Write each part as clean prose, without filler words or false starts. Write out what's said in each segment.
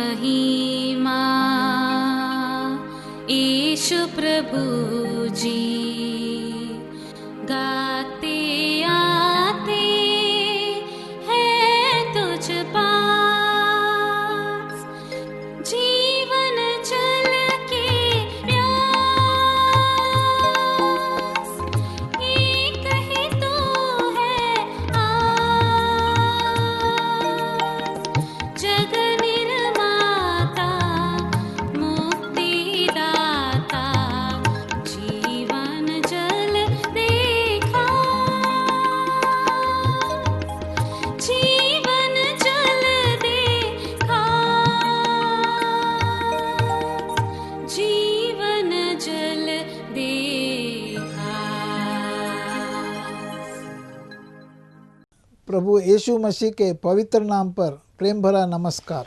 महिमा ईशु प्रभु जी गाते आते हैं तुझ पास जीवन जल के प्यास एक ही तो है आस जग निर्माता मुक्तिदाता जीवन जल देखा जीवन जल देखा जीवन जल देखा। प्रभु यीशु मसीह के पवित्र नाम पर प्रेम भरा नमस्कार।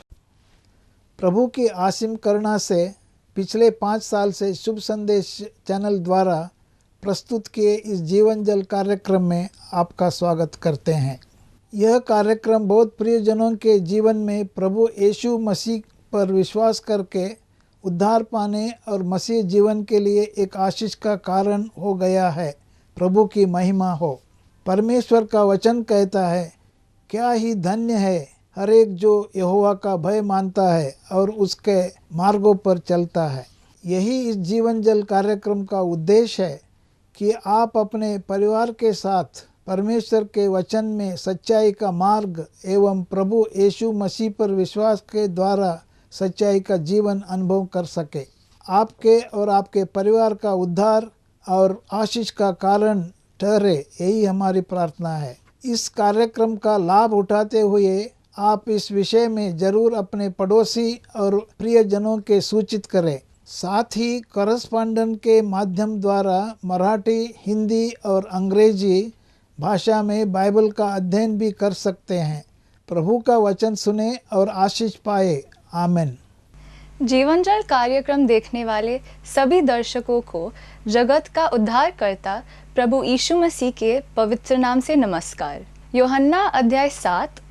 प्रभु की असीम करुणा से पिछले 5 साल से शुभ संदेश चैनल द्वारा प्रस्तुत किए इस जीवन जल कार्यक्रम में आपका स्वागत करते हैं। यह कार्यक्रम बहुत प्रियजनों के जीवन में प्रभु यीशु मसीह पर विश्वास करके उद्धार पाने और मसीह जीवन के लिए एक आशीष का कारण हो गया है। प्रभु की महिमा हो। परमेश्वर का वचन कहता है, क्या ही धन्य है हर एक जो यहोवा का भय मानता है और उसके मार्गों पर चलता है। यही इस जीवन जल कार्यक्रम का उद्देश्य है कि आप अपने परिवार के साथ परमेश्वर के वचन में सच्चाई का मार्ग एवं प्रभु यीशु मसीह पर विश्वास के द्वारा सच्चाई का जीवन अनुभव कर सके। आपके और आपके परिवार का उद्धार और आशीष का कारण ठहरे, यही हमारी प्रार्थना है। इस कार्यक्रम का लाभ उठाते हुए आप इस विषय में जरूर अपने पड़ोसी और प्रियजनों के सूचित करें। साथ ही करस्पॉन्डेंट के माध्यम द्वारा मराठी, हिंदी और अंग्रेजी भाषा में बाइबल का अध्ययन भी कर सकते हैं। प्रभु का वचन सुने और आशीष पाए। आमीन। जीवन जल कार्यक्रम देखने वाले सभी दर्शकों को जगत का उद्धारकर्ता प्रभु यीशु मसीह के पवित्र नाम से नमस्कार। यूहन्ना अध्याय 7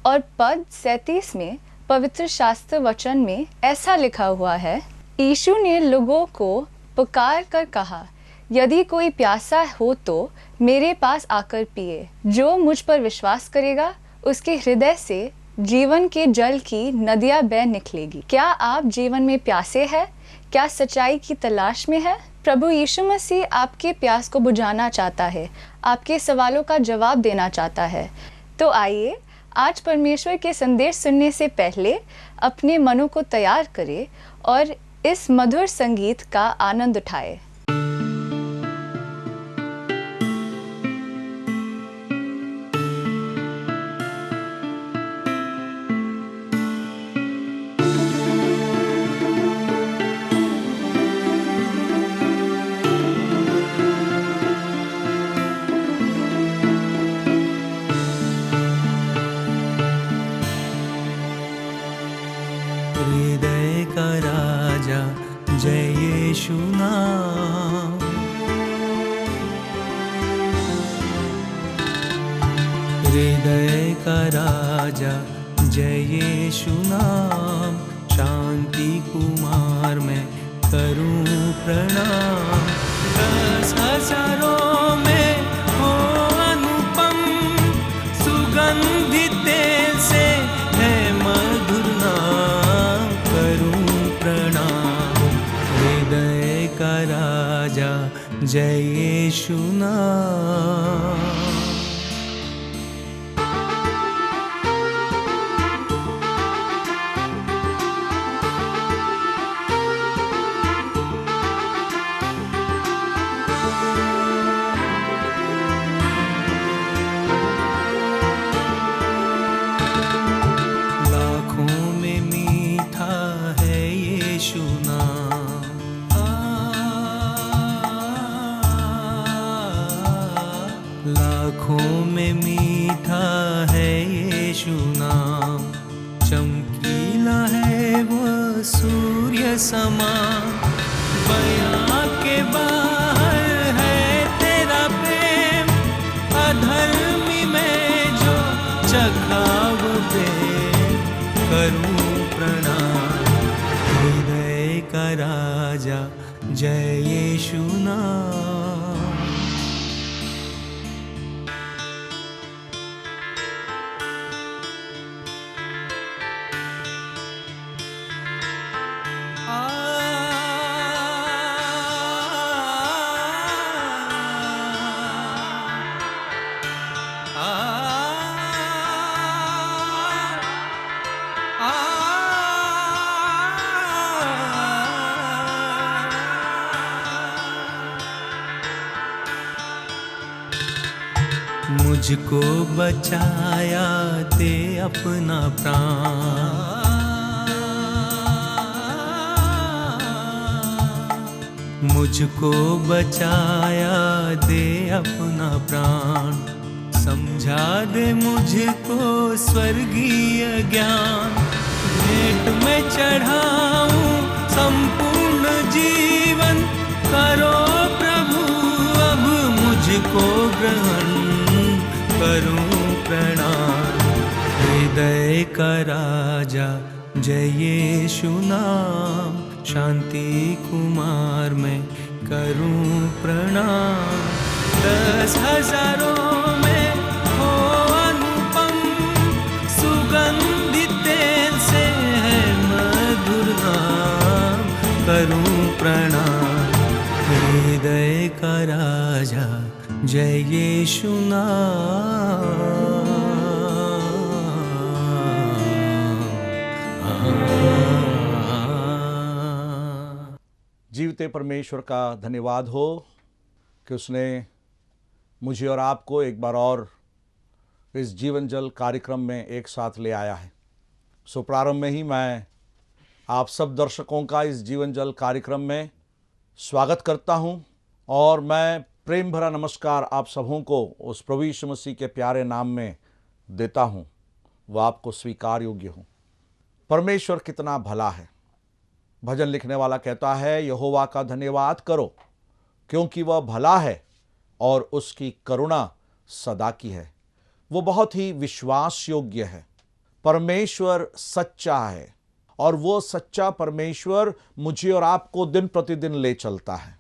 और पद 37 में पवित्र शास्त्र वचन में ऐसा लिखा हुआ है, यीशु ने लोगों को पुकार कर कहा, यदि कोई प्यासा हो तो मेरे पास आकर पिए। जो मुझ पर विश्वास करेगा उसके हृदय से जीवन के जल की नदियां बह निकलेगी। क्या आप जीवन में प्यासे हैं? क्या सच्चाई की तलाश में है? प्रभु यीशु मसीह आपके प्यास को बुझाना चाहता है, आपके सवालों का जवाब देना चाहता है। तो आइए आज परमेश्वर के संदेश सुनने से पहले अपने मनों को तैयार करें और इस मधुर संगीत का आनंद उठाएं। हृदय का राजा जय यीशु नाम, हृदय का राजा जय यीशु नाम, शांति कुमार मैं करूं प्रणाम। 10,000 में हो अनुपम, सुगंधित तेल से है मधुर नाम, करूं प्रणाम। हृदय का राजा जय यीशु नाम। लाखों में मीठा है यीशु नाम, चमकीला है वो सूर्य समा, बयां के बाहर है तेरा प्रेम, अधर्मी में जो चखा वो प्रेम, करूं प्रणाम। राजा जय यीशु नाम। मुझको बचाया दे अपना प्राण, मुझको बचाया दे अपना प्राण, समझा दे मुझको स्वर्गीय ज्ञान, भेंट में चढ़ाऊं संपूर्ण जीवन, करो प्रभु अब मुझको ग्रहण, करूं प्रणाम। हृदय का राजा जय यीशु नाम, शांति कुमार मैं करूं प्रणाम। 10,000 में हो अनुपम, सुगंधित तेल से है मधुर नाम, करूं प्रणाम। हृदय का राजा जय यीशु नाम। जीवते परमेश्वर का धन्यवाद हो कि उसने मुझे और आपको एक बार और इस जीवन जल कार्यक्रम में एक साथ ले आया है। सो प्रारंभ में ही मैं आप सब दर्शकों का इस जीवन जल कार्यक्रम में स्वागत करता हूं और मैं प्रेम भरा नमस्कार आप सबों को उस प्रभु यीशु मसीह के प्यारे नाम में देता हूं, वह आपको स्वीकार योग्य हो। परमेश्वर कितना भला है। भजन लिखने वाला कहता है, यहोवा का धन्यवाद करो क्योंकि वह भला है और उसकी करुणा सदा की है। वो बहुत ही विश्वास योग्य है। परमेश्वर सच्चा है और वो सच्चा परमेश्वर मुझे और आपको दिन प्रतिदिन ले चलता है।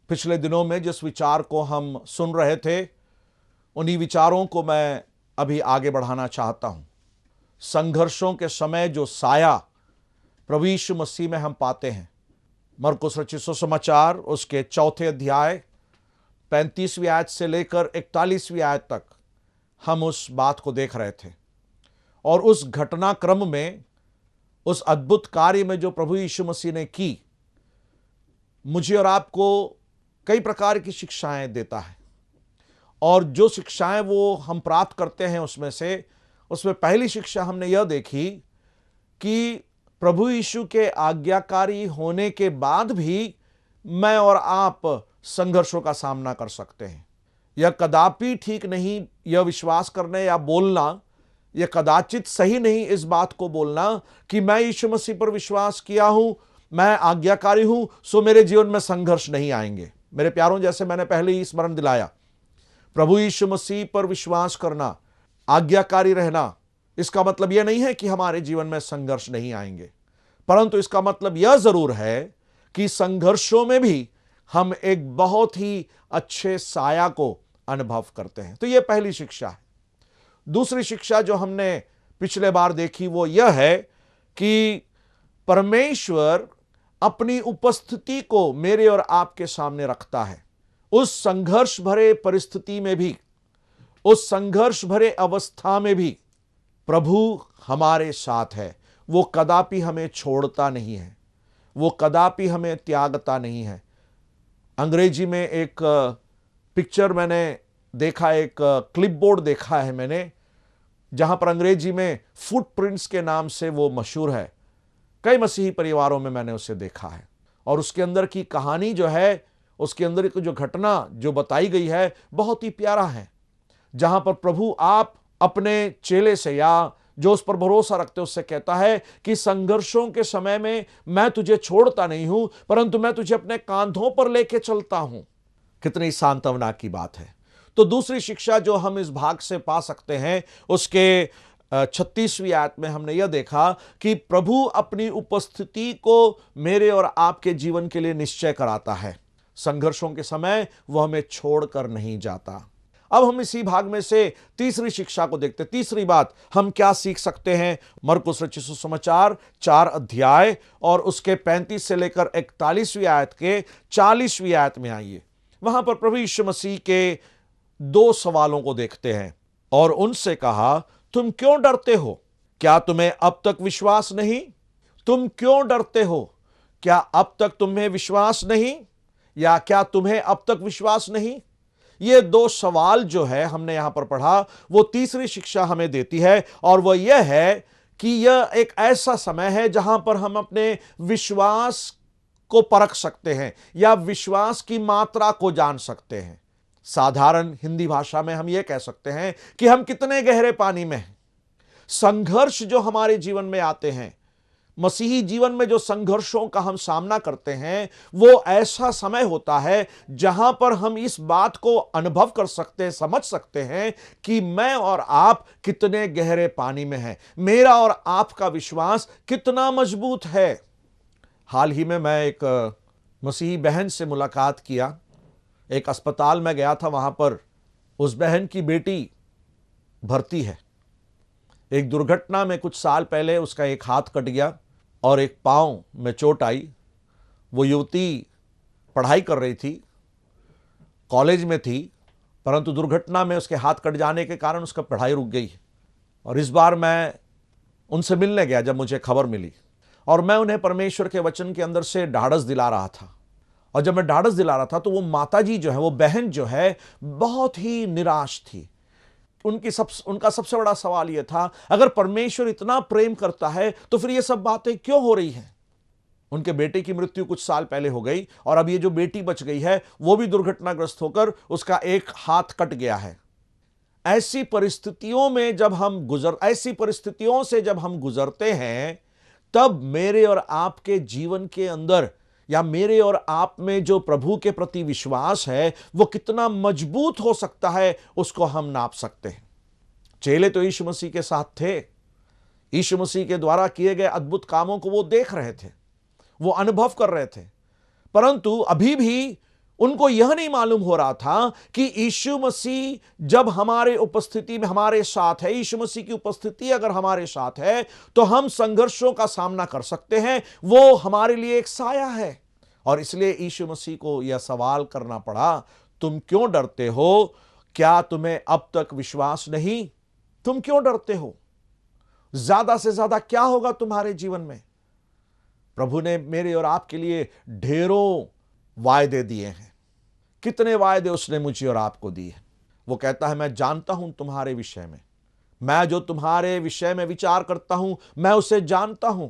पिछले दिनों में जिस विचार को हम सुन रहे थे, उन्हीं विचारों को मैं अभी आगे बढ़ाना चाहता हूं। संघर्षों के समय जो साया प्रभु यीशु मसीह में हम पाते हैं, मरकुस रचित सुसमाचार उसके 4 अध्याय 35वीं आयत से लेकर 41वीं आयत तक हम उस बात को देख रहे थे। और उस घटनाक्रम में, उस अद्भुत कार्य में जो प्रभु यीशु मसीह ने की, मुझे और आपको कई प्रकार की शिक्षाएं देता है। और जो शिक्षाएं वो हम प्राप्त करते हैं उसमें पहली शिक्षा हमने यह देखी कि प्रभु यीशु के आज्ञाकारी होने के बाद भी मैं और आप संघर्षों का सामना कर सकते हैं। यह कदापि ठीक नहीं यह विश्वास करने या बोलना, यह कदाचित सही नहीं इस बात को बोलना कि मैं यीशु मसीह पर विश्वास किया हूं, मैं आज्ञाकारी हूं, सो मेरे जीवन में संघर्ष नहीं आएंगे। मेरे प्यारों, जैसे मैंने पहले ही स्मरण दिलाया, प्रभु यीशु मसीह पर विश्वास करना, आज्ञाकारी रहना, इसका मतलब यह नहीं है कि हमारे जीवन में संघर्ष नहीं आएंगे, परंतु इसका मतलब यह जरूर है कि संघर्षों में भी हम एक बहुत ही अच्छे साया को अनुभव करते हैं। तो यह पहली शिक्षा है। दूसरी शिक्षा जो हमने पिछले बार देखी वो यह है कि परमेश्वर अपनी उपस्थिति को मेरे और आपके सामने रखता है। उस संघर्ष भरे परिस्थिति में भी, उस संघर्ष भरे अवस्था में भी प्रभु हमारे साथ है। वो कदापि हमें छोड़ता नहीं है, वो कदापि हमें त्यागता नहीं है। अंग्रेजी में एक पिक्चर मैंने देखा, एक क्लिपबोर्ड देखा है मैंने, जहां पर अंग्रेजी में फुटप्रिंट्स के नाम से वो मशहूर है। कई मसीही परिवारों में मैंने उसे देखा है और उसके अंदर की कहानी जो है, उसके अंदर की जो घटना जो बताई गई है, बहुत ही प्यारा है। जहां पर प्रभु आप अपने चेले से या जो उस पर भरोसा रखते उससे कहता है कि संघर्षों के समय में मैं तुझे छोड़ता नहीं हूं, परंतु मैं तुझे अपने कांधों पर लेके चलता हूं। कितनी सांत्वना की बात है। तो दूसरी शिक्षा जो हम इस भाग से पा सकते हैं, उसके 36वीं आयत में हमने यह देखा कि प्रभु अपनी उपस्थिति को मेरे और आपके जीवन के लिए निश्चय कराता है। संघर्षों के समय वह हमें छोड़कर नहीं जाता। अब हम इसी भाग में से तीसरी शिक्षा को देखते हैं। तीसरी बात हम क्या सीख सकते हैं? मरकुस रचित सुसमाचार 4 अध्याय और उसके 35 से लेकर 41वीं आयत के 40वीं आयत में आइए। वहां पर प्रभु यीशु मसीह के 2 सवालों को देखते हैं। और उनसे कहा, तुम क्यों डरते हो? क्या तुम्हें अब तक विश्वास नहीं? तुम क्यों डरते हो? क्या अब तक तुम्हें विश्वास नहीं? या क्या तुम्हें अब तक विश्वास नहीं? ये 2 सवाल जो है हमने यहां पर पढ़ा, वो तीसरी शिक्षा हमें देती है। और वह यह है कि यह एक ऐसा समय है जहां पर हम अपने विश्वास को परख सकते हैं या विश्वास की मात्रा को जान सकते हैं। साधारण हिंदी भाषा में हम यह कह सकते हैं कि हम कितने गहरे पानी में हैं। संघर्ष जो हमारे जीवन में आते हैं, मसीही जीवन में जो संघर्षों का हम सामना करते हैं, वो ऐसा समय होता है जहां पर हम इस बात को अनुभव कर सकते हैं, समझ सकते हैं कि मैं और आप कितने गहरे पानी में हैं, मेरा और आपका विश्वास कितना मजबूत है। हाल ही में मैं एक मसीही बहन से मुलाकात किया। एक अस्पताल में गया था, वहां पर उस बहन की बेटी भर्ती है। एक दुर्घटना में कुछ साल पहले उसका एक हाथ कट गया और एक पांव में चोट आई। वो युवती पढ़ाई कर रही थी, कॉलेज में थी, परंतु दुर्घटना में उसके हाथ कट जाने के कारण उसका पढ़ाई रुक गई। और इस बार मैं उनसे मिलने गया जब मुझे खबर मिली, और मैं उन्हें परमेश्वर के वचन के अंदर से ढाढ़स दिला रहा था। और जब मैं ढाढ़स दिला रहा था तो वो माताजी जो है, वो बहन जो है, बहुत ही निराश थी। उनका सबसे बड़ा सवाल यह था, अगर परमेश्वर इतना प्रेम करता है तो फिर ये सब बातें क्यों हो रही हैं? उनके बेटे की मृत्यु कुछ साल पहले हो गई और अब ये जो बेटी बच गई है वो भी दुर्घटनाग्रस्त होकर उसका एक हाथ कट गया है। ऐसी परिस्थितियों से जब हम गुजरते हैं, तब मेरे और आपके जीवन के अंदर या मेरे और आप में जो प्रभु के प्रति विश्वास है वो कितना मजबूत हो सकता है, उसको हम नाप सकते हैं। चेले तो यीशु मसीह के साथ थे, यीशु मसीह के द्वारा किए गए अद्भुत कामों को वो देख रहे थे, वो अनुभव कर रहे थे, परंतु अभी भी उनको यह नहीं मालूम हो रहा था कि यीशु मसीह जब हमारे उपस्थिति में हमारे साथ है, यीशु मसीह की उपस्थिति अगर हमारे साथ है तो हम संघर्षों का सामना कर सकते हैं। वो हमारे लिए एक साया है। और इसलिए यीशु मसीह को यह सवाल करना पड़ा, तुम क्यों डरते हो? क्या तुम्हें अब तक विश्वास नहीं? तुम क्यों डरते हो? ज्यादा से ज्यादा क्या होगा तुम्हारे जीवन में? प्रभु ने मेरे और आपके लिए ढेरों वायदे दिए हैं। कितने वायदे उसने मुझे और आपको दिए। वो कहता है, मैं जानता हूं तुम्हारे विषय में, मैं जो तुम्हारे विषय में विचार करता हूं मैं उसे जानता हूं,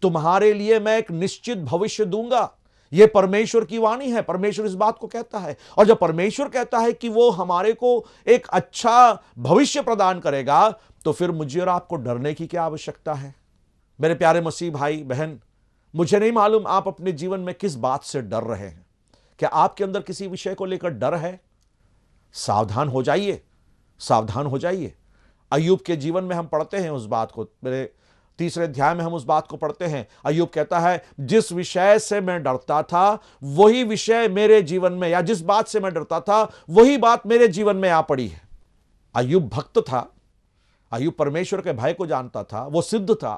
तुम्हारे लिए मैं एक निश्चित भविष्य दूंगा। यह परमेश्वर की वाणी है, परमेश्वर इस बात को कहता है। और जब परमेश्वर कहता है कि वो हमारे को एक अच्छा भविष्य प्रदान करेगा, तो फिर मुझे और आपको डरने की क्या आवश्यकता है? मेरे प्यारे मसीह भाई बहन, मुझे नहीं मालूम आप अपने जीवन में किस बात से डर रहे हैं। क्या आपके अंदर किसी विषय को लेकर डर है? सावधान हो जाइए, सावधान हो जाइए। अय्यूब के जीवन में हम पढ़ते हैं उस बात को, मेरे 3 अध्याय में हम उस बात को पढ़ते हैं। अय्यूब कहता है, जिस विषय से मैं डरता था वही विषय मेरे जीवन में, या जिस बात से मैं डरता था वही बात मेरे जीवन में आ पड़ी है। अय्यूब भक्त था, अय्यूब परमेश्वर के भय को जानता था, वो सिद्ध था,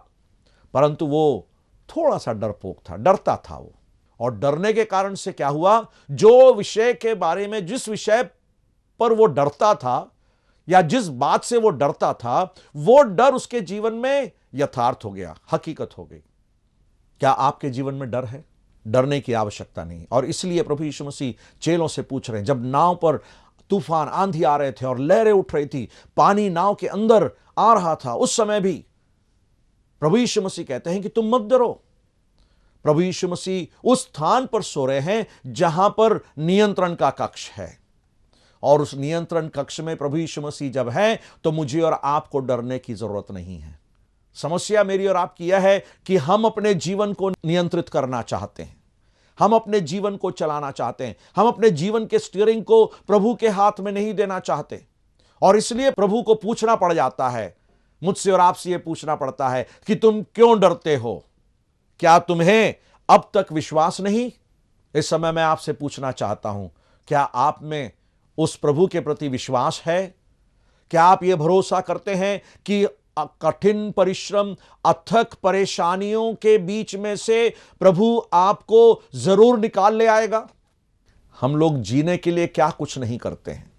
परंतु वो थोड़ा सा डरपोक था, डरता था वो। और डरने के कारण से क्या हुआ? जो विषय के बारे में, जिस विषय पर वो डरता था या जिस बात से वो डरता था, वो डर उसके जीवन में यथार्थ हो गया, हकीकत हो गई। क्या आपके जीवन में डर है? डरने की आवश्यकता नहीं। और इसलिए प्रभु यीशु मसीह चेलों से पूछ रहे हैं, जब नाव पर तूफान आंधी आ रहे थे और लहरें उठ रही थी, पानी नाव के अंदर आ रहा था, उस समय भी प्रभु यीशु मसीह कहते हैं कि तुम मत डरो। प्रभु यीशु मसीह उस स्थान पर सो रहे हैं जहां पर नियंत्रण का कक्ष है, और उस नियंत्रण कक्ष में प्रभु यीशु मसीह जब है तो मुझे और आपको डरने की जरूरत नहीं है। समस्या मेरी और आपकी यह है कि हम अपने जीवन को नियंत्रित करना चाहते हैं, हम अपने जीवन को चलाना चाहते हैं, हम अपने जीवन के स्टीयरिंग को प्रभु के हाथ में नहीं देना चाहते। और इसलिए प्रभु को पूछना पड़ जाता है, मुझसे और आपसे ये पूछना पड़ता है कि तुम क्यों डरते हो? क्या तुम्हें अब तक विश्वास नहीं? इस समय मैं आपसे पूछना चाहता हूं, क्या आप में उस प्रभु के प्रति विश्वास है? क्या आप ये भरोसा करते हैं कि कठिन परिश्रम, अथक परेशानियों के बीच में से प्रभु आपको जरूर निकाल ले आएगा? हम लोग जीने के लिए क्या कुछ नहीं करते हैं।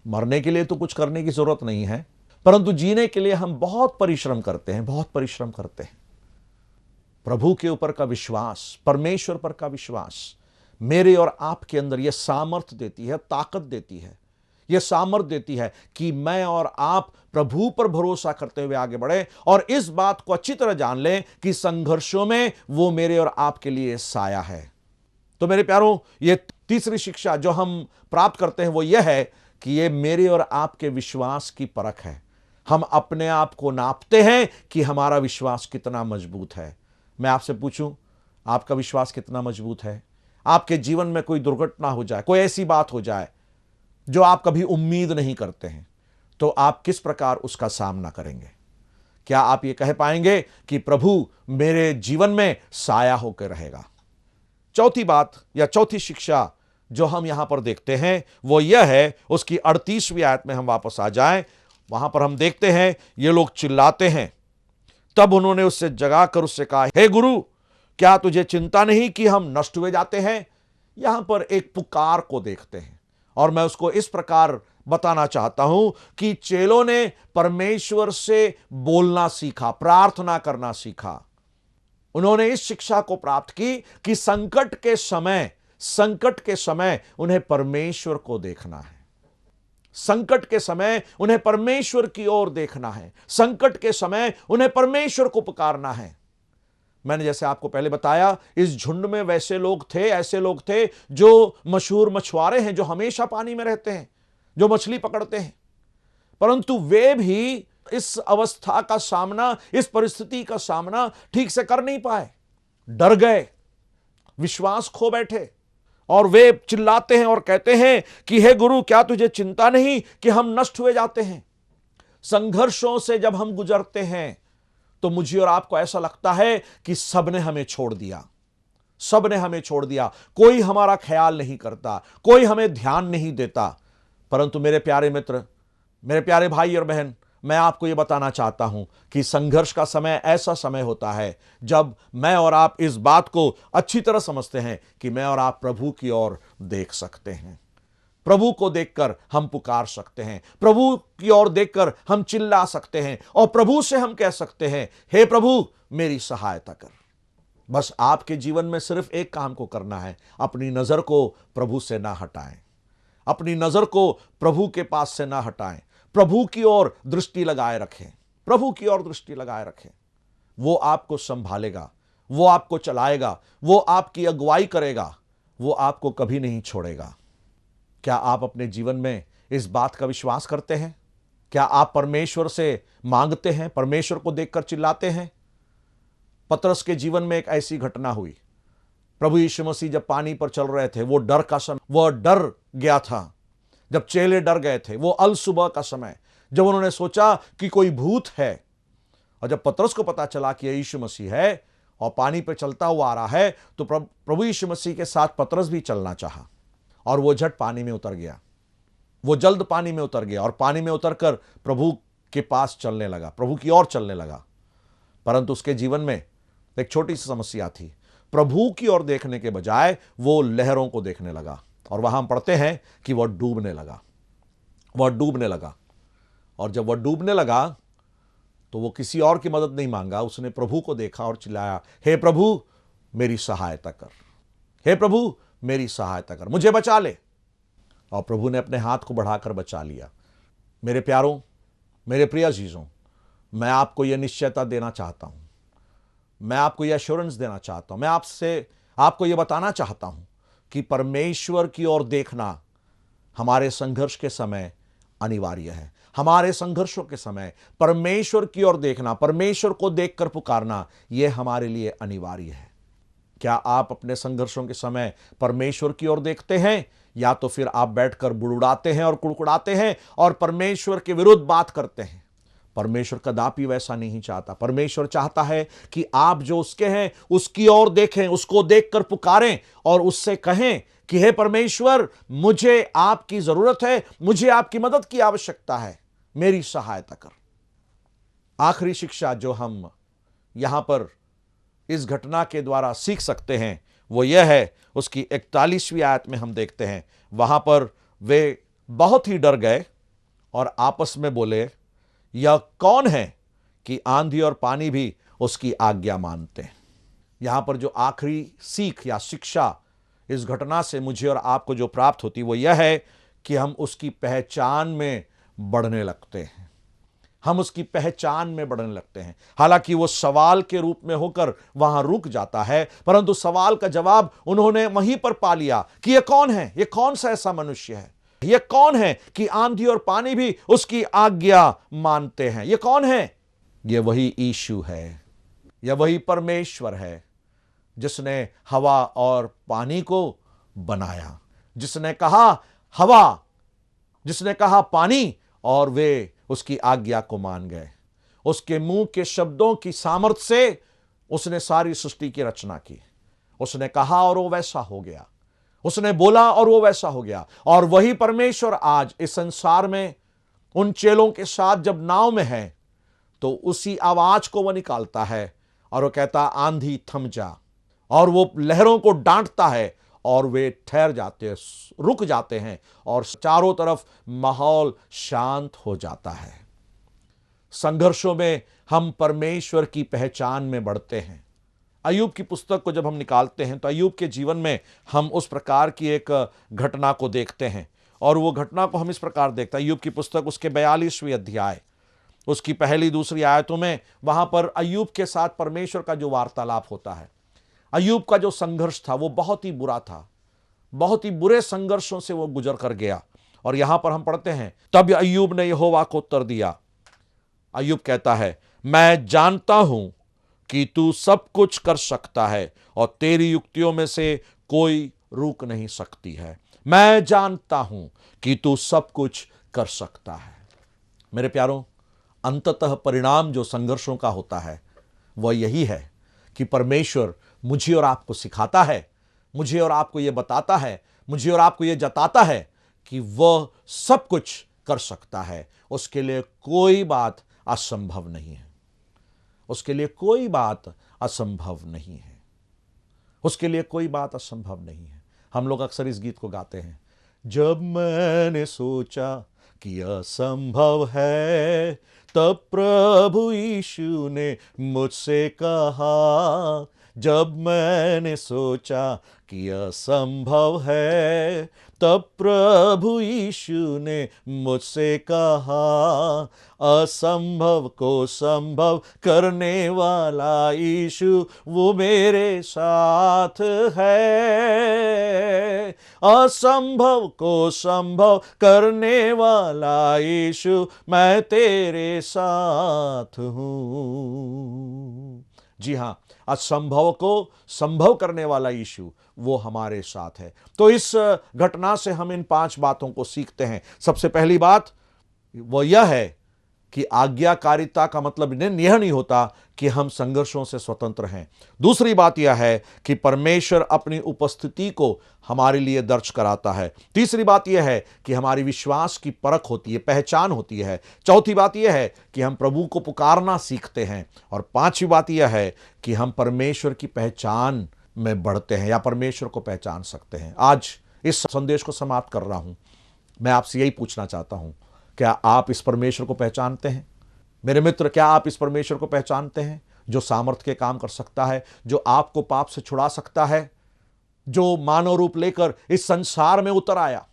मरने के लिए तो कुछ करने की जरूरत नहीं है, परंतु जीने के लिए हम बहुत परिश्रम करते हैं, बहुत परिश्रम करते हैं। प्रभु के ऊपर का विश्वास, परमेश्वर पर का विश्वास मेरे और आपके अंदर यह सामर्थ देती है, ताकत देती है, यह सामर्थ देती है कि मैं और आप प्रभु पर भरोसा करते हुए आगे बढ़े और इस बात को अच्छी तरह जान लें कि संघर्षों में वो मेरे और आपके लिए साया है। तो मेरे प्यारों, ये तीसरी शिक्षा जो हम प्राप्त करते हैं वो यह है कि ये मेरे और आपके विश्वास की परख है। हम अपने आप को नापते हैं कि हमारा विश्वास कितना मजबूत है। मैं आपसे पूछूं, आपका विश्वास कितना मजबूत है? आपके जीवन में कोई दुर्घटना हो जाए, कोई ऐसी बात हो जाए जो आप कभी उम्मीद नहीं करते हैं, तो आप किस प्रकार उसका सामना करेंगे? क्या आप ये कह पाएंगे कि प्रभु मेरे जीवन में साया होकर रहेगा? चौथी बात या चौथी शिक्षा जो हम यहां पर देखते हैं वो यह है, उसकी 38वीं आयत में हम वापस आ जाएं। वहां पर हम देखते हैं ये लोग चिल्लाते हैं। तब उन्होंने उससे जगाकर उससे कहा, हे गुरु, क्या तुझे चिंता नहीं कि हम नष्ट हुए जाते हैं? यहां पर एक पुकार को देखते हैं और मैं उसको इस प्रकार बताना चाहता हूं कि चेलों ने परमेश्वर से बोलना सीखा, प्रार्थना करना सीखा। उन्होंने इस शिक्षा को प्राप्त की कि संकट के समय उन्हें परमेश्वर को देखना है। संकट के समय उन्हें परमेश्वर की ओर देखना है। संकट के समय उन्हें परमेश्वर को पुकारना है। मैंने जैसे आपको पहले बताया, इस झुंड में ऐसे लोग थे जो मशहूर मछुआरे हैं, जो हमेशा पानी में रहते हैं, जो मछली पकड़ते हैं, परंतु वे भी इस अवस्था का सामना, इस परिस्थिति का सामना ठीक से कर नहीं पाए, डर गए, विश्वास खो बैठे और वे चिल्लाते हैं और कहते हैं कि हे गुरु, क्या तुझे चिंता नहीं कि हम नष्ट हुए जाते हैं? संघर्षों से जब हम गुजरते हैं तो मुझे और आपको ऐसा लगता है कि सबने हमें छोड़ दिया, सबने हमें छोड़ दिया, कोई हमारा ख्याल नहीं करता, कोई हमें ध्यान नहीं देता। परंतु मेरे प्यारे मित्र, मेरे प्यारे भाई और बहन, मैं आपको यह बताना चाहता हूं कि संघर्ष का समय ऐसा समय होता है जब मैं और आप इस बात को अच्छी तरह समझते हैं कि मैं और आप प्रभु की ओर देख सकते हैं। प्रभु को देखकर हम पुकार सकते हैं, प्रभु की ओर देखकर हम चिल्ला सकते हैं और प्रभु से हम कह सकते हैं, हे प्रभु मेरी सहायता कर। बस आपके जीवन में सिर्फ एक काम को करना है, अपनी नजर को प्रभु से ना हटाएं, अपनी नजर को प्रभु के पास से ना हटाएं, प्रभु की ओर दृष्टि लगाए रखें, प्रभु की ओर दृष्टि लगाए रखें। वो आपको संभालेगा, वो आपको चलाएगा, वो आपकी अगुवाई करेगा, वो आपको कभी नहीं छोड़ेगा। क्या आप अपने जीवन में इस बात का विश्वास करते हैं? क्या आप परमेश्वर से मांगते हैं, परमेश्वर को देखकर चिल्लाते हैं? पतरस के जीवन में एक ऐसी घटना हुई। प्रभु यीशु मसीह जब पानी पर चल रहे थे, वो डर गया था। जब चेले डर गए थे, वो अल सुबह का समय, जब उन्होंने सोचा कि कोई भूत है, और जब पतरस को पता चला कि यीशु मसीह है और पानी पर चलता हुआ आ रहा है, तो प्रभु यीशु मसीह के साथ पतरस भी चलना चाहा और वो झट पानी में उतर गया। वो जल्द पानी में उतर गया और पानी में उतरकर प्रभु के पास चलने लगा, प्रभु की ओर चलने लगा। परंतु उसके जीवन में एक छोटी सी समस्या थी। प्रभु की ओर देखने के बजाय वो लहरों को देखने लगा और वहां हम पढ़ते हैं कि वह डूबने लगा। और जब वह डूबने लगा तो वो किसी और की मदद नहीं मांगा, उसने प्रभु को देखा और चिल्लाया, हे प्रभु मेरी सहायता कर, हे प्रभु मेरी सहायता कर, मुझे बचा ले। और प्रभु ने अपने हाथ को बढ़ाकर बचा लिया। मेरे प्यारों, मेरे प्रिय अजीजों, मैं आपको यह निश्चयता देना चाहता हूं, मैं आपको यह एश्योरेंस देना चाहता हूं, मैं आपको यह बताना चाहता हूं कि परमेश्वर की ओर देखना हमारे संघर्ष के समय अनिवार्य है। हमारे संघर्षों के समय परमेश्वर की ओर देखना, परमेश्वर को देखकर पुकारना, यह हमारे लिए अनिवार्य है। क्या आप अपने संघर्षों के समय परमेश्वर की ओर देखते हैं, या तो फिर आप बैठकर बुड़बुड़ाते हैं और कुड़कुड़ाते हैं और परमेश्वर के विरुद्ध बात करते हैं, परमेश्वर कदापि वैसा नहीं चाहता। परमेश्वर चाहता है कि आप जो उसके हैं उसकी ओर देखें, उसको देखकर पुकारें और उससे कहें कि हे परमेश्वर, मुझे आपकी जरूरत है, मुझे आपकी मदद की आवश्यकता है, मेरी सहायता कर। आखिरी शिक्षा जो हम यहां पर इस घटना के द्वारा सीख सकते हैं वो यह है, उसकी 41वीं आयत में हम देखते हैं, वहां पर वे बहुत ही डर गए और आपस में बोले, यह कौन है कि आंधी और पानी भी उसकी आज्ञा मानते हैं। यहां पर जो आखिरी सीख या शिक्षा इस घटना से मुझे और आपको जो प्राप्त होती वो यह है कि हम उसकी पहचान में बढ़ने लगते हैं। हम उसकी पहचान में बढ़ने लगते हैं। हालांकि वो सवाल के रूप में होकर वहां रुक जाता है, परंतु सवाल का जवाब उन्होंने वहीं पर पा लिया कि ये कौन है, ये कौन सा ऐसा मनुष्य है, ये कौन है कि आंधी और पानी भी उसकी आज्ञा मानते हैं। ये कौन है? ये वही यीशु है, यह वही परमेश्वर है जिसने हवा और पानी को बनाया, जिसने कहा हवा, जिसने कहा पानी, और वे उसकी आज्ञा को मान गए। उसके मुंह के शब्दों की सामर्थ्य से उसने सारी सृष्टि की रचना की। उसने कहा और वो वैसा हो गया, उसने बोला और वो वैसा हो गया। और वही परमेश्वर आज इस संसार में उन चेलों के साथ जब नाव में है तो उसी आवाज को वह निकालता है और वो कहता, आंधी थम जा, और वो लहरों को डांटता है और वे ठहर जाते हैं, रुक जाते हैं और चारों तरफ माहौल शांत हो जाता है। संघर्षों में हम परमेश्वर की पहचान में बढ़ते हैं। अय्यूब की पुस्तक को जब हम निकालते हैं तो अय्यूब के जीवन में हम उस प्रकार की एक घटना को देखते हैं, और वो घटना को हम इस प्रकार देखते हैं। अय्यूब की पुस्तक उसके 42वें अध्याय उसकी पहली दूसरी आयतों में वहां पर अय्यूब के साथ परमेश्वर का जो वार्तालाप होता है। अय्यूब का जो संघर्ष था वो बहुत ही बुरा था, बहुत ही बुरे संघर्षों से वो गुजर कर गया। और यहां पर हम पढ़ते हैं, तब अय्यूब ने यहोवा को उत्तर दिया। अय्यूब कहता है, मैं जानता हूं कि तू सब कुछ कर सकता है और तेरी युक्तियों में से कोई रुक नहीं सकती है। मैं जानता हूं कि तू सब कुछ कर सकता है। मेरे प्यारों, अंततः परिणाम जो संघर्षों का होता है वह यही है कि परमेश्वर मुझे और आपको सिखाता है, मुझे और आपको यह बताता है, मुझे और आपको यह जताता है कि वह सब कुछ कर सकता है। उसके लिए कोई बात असंभव नहीं है, उसके लिए कोई बात असंभव नहीं है, उसके लिए कोई बात असंभव नहीं है। हम लोग अक्सर इस गीत को गाते हैं, जब मैंने सोचा कि असंभव है तब प्रभु यीशु ने मुझसे कहा। जब मैंने सोचा कि असंभव है तब प्रभु यीशु ने मुझसे कहा। असंभव को संभव करने वाला यीशु वो मेरे साथ है। असंभव को संभव करने वाला यीशु मैं तेरे साथ हूँ। जी हाँ, असंभव को संभव करने वाला यीशु वो हमारे साथ है। तो इस घटना से हम इन 5 बातों को सीखते हैं। सबसे पहली बात वो यह है कि आज्ञाकारिता का मतलब यह नहीं होता कि हम संघर्षों से स्वतंत्र हैं। दूसरी बात यह है कि परमेश्वर अपनी उपस्थिति को हमारे लिए दर्ज कराता है। तीसरी बात यह है कि हमारी विश्वास की परख होती है, पहचान होती है। चौथी बात यह है कि हम प्रभु को पुकारना सीखते हैं। और 5वीं बात यह है कि हम परमेश्वर की पहचान में बढ़ते हैं या परमेश्वर को पहचान सकते हैं। आज इस संदेश को समाप्त कर रहा हूं, मैं आपसे यही पूछना चाहता हूं, क्या आप इस परमेश्वर को पहचानते हैं? मेरे मित्र, क्या आप इस परमेश्वर को पहचानते हैं जो सामर्थ्य के काम कर सकता है, जो आपको पाप से छुड़ा सकता है, जो मानव रूप लेकर इस संसार में उतर आया,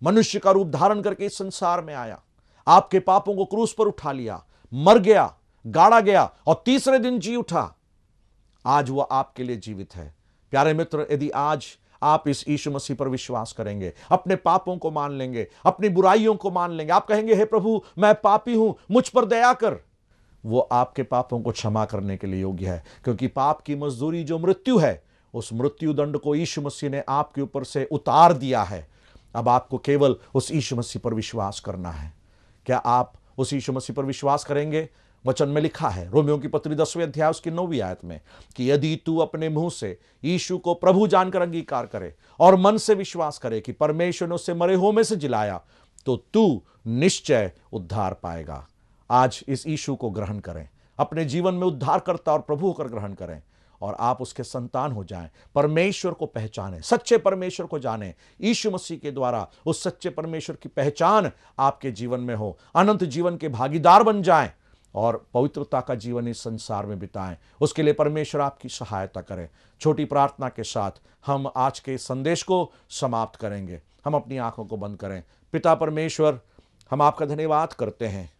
मनुष्य का रूप धारण करके इस संसार में आया, आपके पापों को क्रूस पर उठा लिया, मर गया, गाड़ा गया और तीसरे दिन जी उठा। आज वह आपके लिए जीवित है। प्यारे मित्र, यदि आज आप इस यीशु मसीह पर विश्वास करेंगे, अपने पापों को मान लेंगे, अपनी बुराइयों को मान लेंगे, आप कहेंगे, हे प्रभु मैं पापी हूं, मुझ पर दया कर, वो आपके पापों को क्षमा करने के लिए योग्य है। क्योंकि पाप की मजदूरी जो मृत्यु है, उस मृत्यु दंड को यीशु मसीह ने आपके ऊपर से उतार दिया है। अब आपको केवल उस यीशु मसीह पर विश्वास करना है। क्या आप उस यीशु मसीह पर विश्वास करेंगे। वचन में लिखा है रोमियों की पत्री 10वें अध्याय उसकी 9वीं आयत में कि यदि तू अपने मुंह से यीशु को प्रभु जानकर अंगीकार करे और मन से विश्वास करे कि परमेश्वर ने उससे मरे हुओं में से जिलाया, तो तू निश्चय उद्धार पाएगा। आज इस यीशु को ग्रहण करें, अपने जीवन में उद्धारकर्ता और प्रभु होकर ग्रहण करें और आप उसके संतान हो जाएं। परमेश्वर को पहचानें, सच्चे परमेश्वर को जानें। यीशु मसीह के द्वारा उस सच्चे परमेश्वर की पहचान आपके जीवन में हो, अनंत जीवन के भागीदार बन जाएं और पवित्रता का जीवन इस संसार में बिताएं। उसके लिए परमेश्वर आपकी सहायता करे। छोटी प्रार्थना के साथ हम आज के संदेश को समाप्त करेंगे। हम अपनी आंखों को बंद करें। पिता परमेश्वर, हम आपका धन्यवाद करते हैं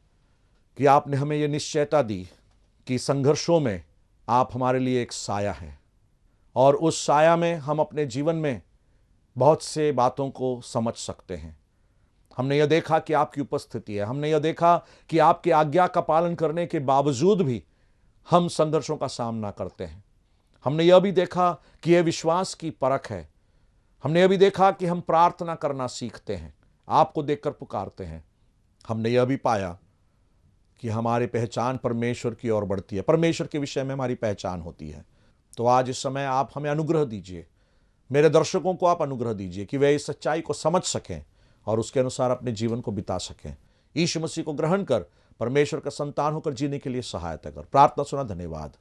कि आपने हमें यह निश्चयता दी कि संघर्षों में आप हमारे लिए एक साया है और उस साया में हम अपने जीवन में बहुत से बातों को समझ सकते हैं। हमने यह देखा कि आपकी उपस्थिति है, हमने यह देखा कि आपकी आज्ञा का पालन करने के बावजूद भी हम संघर्षों का सामना करते हैं। हमने यह भी देखा कि यह विश्वास की परख है। हमने यह भी देखा कि हम प्रार्थना करना सीखते हैं, आपको देखकर पुकारते हैं। हमने यह भी पाया कि हमारी पहचान परमेश्वर की ओर बढ़ती है, परमेश्वर के विषय में हमारी पहचान होती है। तो आज इस समय आप हमें अनुग्रह दीजिए, मेरे दर्शकों को आप अनुग्रह दीजिए कि वे इस सच्चाई को समझ सकें और उसके अनुसार अपने जीवन को बिता सकें। यीशु मसीह को ग्रहण कर परमेश्वर का संतान होकर जीने के लिए सहायता कर। प्रार्थना सुना, धन्यवाद।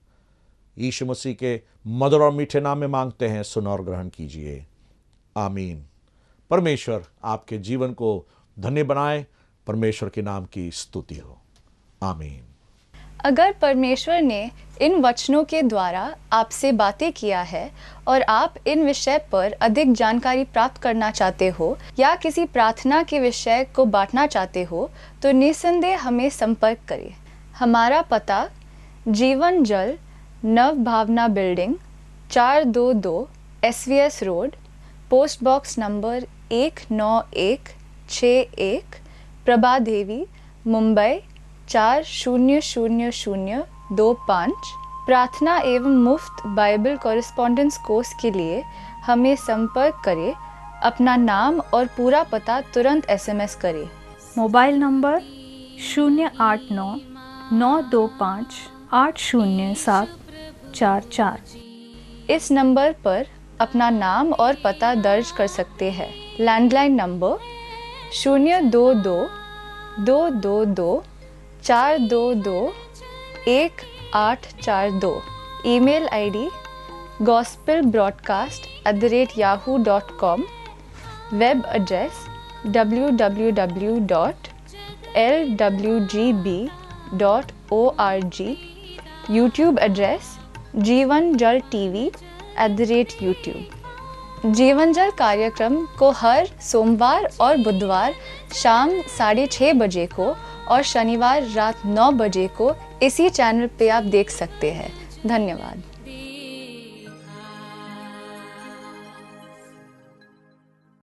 यीशु मसीह के मधुर और मीठे नाम में मांगते हैं, सुनो और ग्रहण कीजिए, आमीन। परमेश्वर आपके जीवन को धन्य बनाए। परमेश्वर के नाम की स्तुति हो, आमीन। अगर परमेश्वर ने इन वचनों के द्वारा आपसे बातें किया है और आप इन विषय पर अधिक जानकारी प्राप्त करना चाहते हो या किसी प्रार्थना के विषय को बांटना चाहते हो, तो निसंदेह हमें संपर्क करें। हमारा पता जीवन जल नव भावना building 422 SVS road, post box number 19161, Prabha Devi, Mumbai 400025। प्रार्थना एवं मुफ्त बाइबल कॉरेस्पॉन्डेंस कोर्स के लिए हमें संपर्क करें। अपना नाम और पूरा पता तुरंत SMS करें। Mobile number 089-925-80744। इस नंबर पर अपना नाम और पता दर्ज कर सकते हैं। Landline number 022-222-422-1842। Email ID gospelbroadcast@yahoo.com। Web address www.lwgb.org। YouTube address जीवन जल TV@YouTube। जीवन जल कार्यक्रम को हर सोमवार और बुधवार शाम 6:30 बजे को और शनिवार रात 9 बजे को इसी चैनल पे आप देख सकते हैं। धन्यवाद।